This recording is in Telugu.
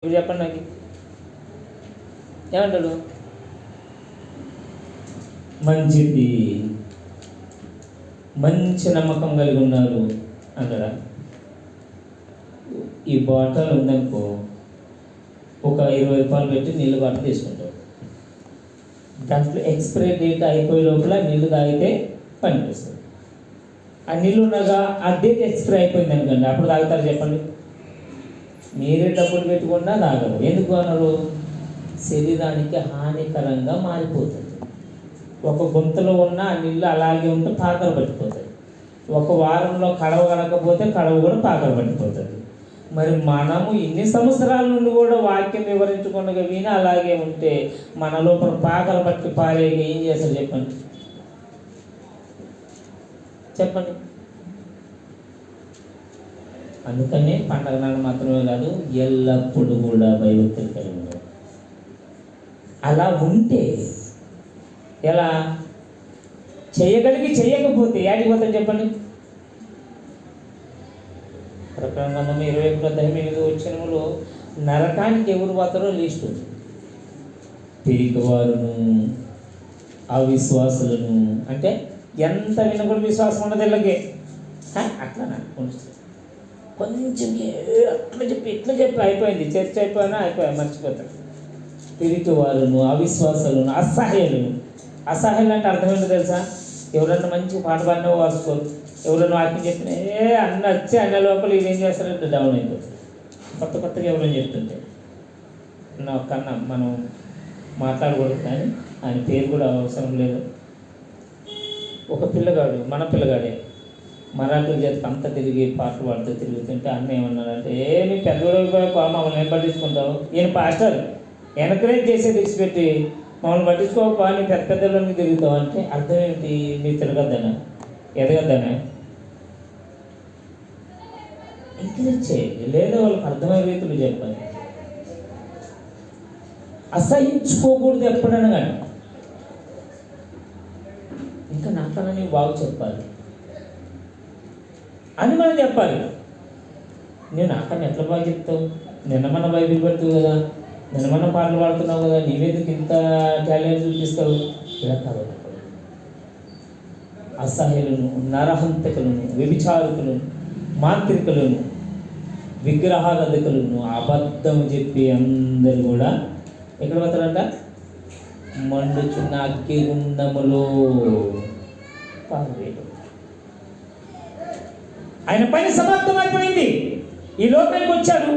ఇప్పుడు చెప్పండి నాకు ఏమంటాడు? మంచిది, మంచి నమ్మకం కలిగి ఉన్నారు అంటారా? ఈ బాటల్ ఉందనుకో, ఒక 20 రూపాయలు పెట్టి నీళ్ళు బాటలు తీసుకుంటాడు. దాంట్లో ఎక్స్పైరీ డేట్ అయిపోయే లోపల నీళ్ళు తాగితే పనిపిస్తుంది. ఆ నీళ్ళు ఉండగా ఆ డేట్ ఎక్స్పైరీ అయిపోయింది అనుకోండి, అప్పుడు తాగుతారు చెప్పండి? మీరే డబ్బులు పెట్టుకున్నా తాగరు. ఎందుకు అన్నారు? శరీరానికి హానికరంగా మారిపోతుంది. ఒక గుంతలో ఉన్న ఆ నీళ్ళు అలాగే ఉంటే పాకలు పట్టిపోతాయి. ఒక వారంలో కడవ కడకపోతే కడవ కూడా పాకలు పట్టిపోతుంది. మరి మనము ఇన్ని సంవత్సరాల నుండి కూడా వాక్యం వివరించకుండా విని అలాగే ఉంటే మన లోపల పాకలు పట్టి పారేగా ఏం చేస్తారు చెప్పండి? చెప్పండి. అందుకనే పండగ నాడు మాత్రమే కాదు, ఎల్లప్పుడూ కూడా భయభక్తులు కలిగి ఉండవు. అలా ఉంటే ఎలా చేయగలిగి చేయకపోతే యాడికి పోతాం చెప్పండి? ప్రకటన గ్రంథం 21:8 వచ్చినములో నరకానికి ఎవరు పోతారో లిస్ట్ ఉంది. పిరికివారును, అవిశ్వాసులను, అంటే ఎంత విన కూడా విశ్వాసం ఉండదు ఇళ్ళకి. అట్లా నాకు కొంచెం ఇట్లా చెప్పి అయిపోయింది, చర్చ అయిపోయా మర్చిపోతాడు. పిరికి వారును, అవిశ్వాసాలను, అసహాయులను. అసహాయులు అంటే అర్థమేంటో తెలుసా? ఎవరన్నా మంచి పాట పాడినా వాసుకోరు, ఎవరన్నా వాక్యం చెప్పినా అన్న వచ్చి అన్న లోపల ఇది ఏం చేస్తారంటే డౌన్ అయిపోతుంది. కొత్తగా ఎవరైనా చెప్తుంటే కన్నా మనం మాట్లాడకూడదు, కానీ ఆయన పేరు కూడా అవసరం లేదు. ఒక పిల్లగాడు, మన పిల్లగాడే మరాఠీల చేతికి అంతా తిరిగి పాటలు పాడుతూ తిరుగుతుంటే అన్న ఏమన్నాడంటే, నీ పెద్దోడిపోయా మమ్మల్ని ఏం పట్టించుకుంటావు? ఈయన పాస్టర్ ఎంకరేజ్ చేసేది విడిచిపెట్టి మమ్మల్ని పట్టించుకోకపో, నీ పెద్దోళ్ళని తిరుగుతావు అంటే అర్థం ఏంటి? నీ తిరగద్దనా, ఎదగద్దనా? ఎంకరేజ్ చేయాలి, లేదా వాళ్ళకి అర్థమయ్యే రీతులు చెప్పాలి. అసహించుకోకూడదు ఎప్పుడైనా కానీ. ఇంకా నాకన్నా నీవు బాగు చెప్పాలి అని మనం చెప్పాలి. నేను నాకన్నా ఎట్లా బాగా చెప్తావు? నిన్న మన బైబిల్ పెడుతుంది కదా, నిన్న మన పాటలు పాడుతున్నావు కదా, నీవెందుకు ఇంత టాలెంట్ చూపిస్తావు? ఇలా కాబట్టి అసహ్యులను, నరహంతకులను, వ్యభిచారకులను, మాంత్రికులను, విగ్రహారాధకులను, అబద్ధం చెప్పి అందరు కూడా ఎక్కడ పోతారంట? మండుచున్న అగ్నిగుండములో పాల్గొనరు. ఆయన పని సమాప్తం అయిపోయింది. ఈ లోకానికి వచ్చాడు,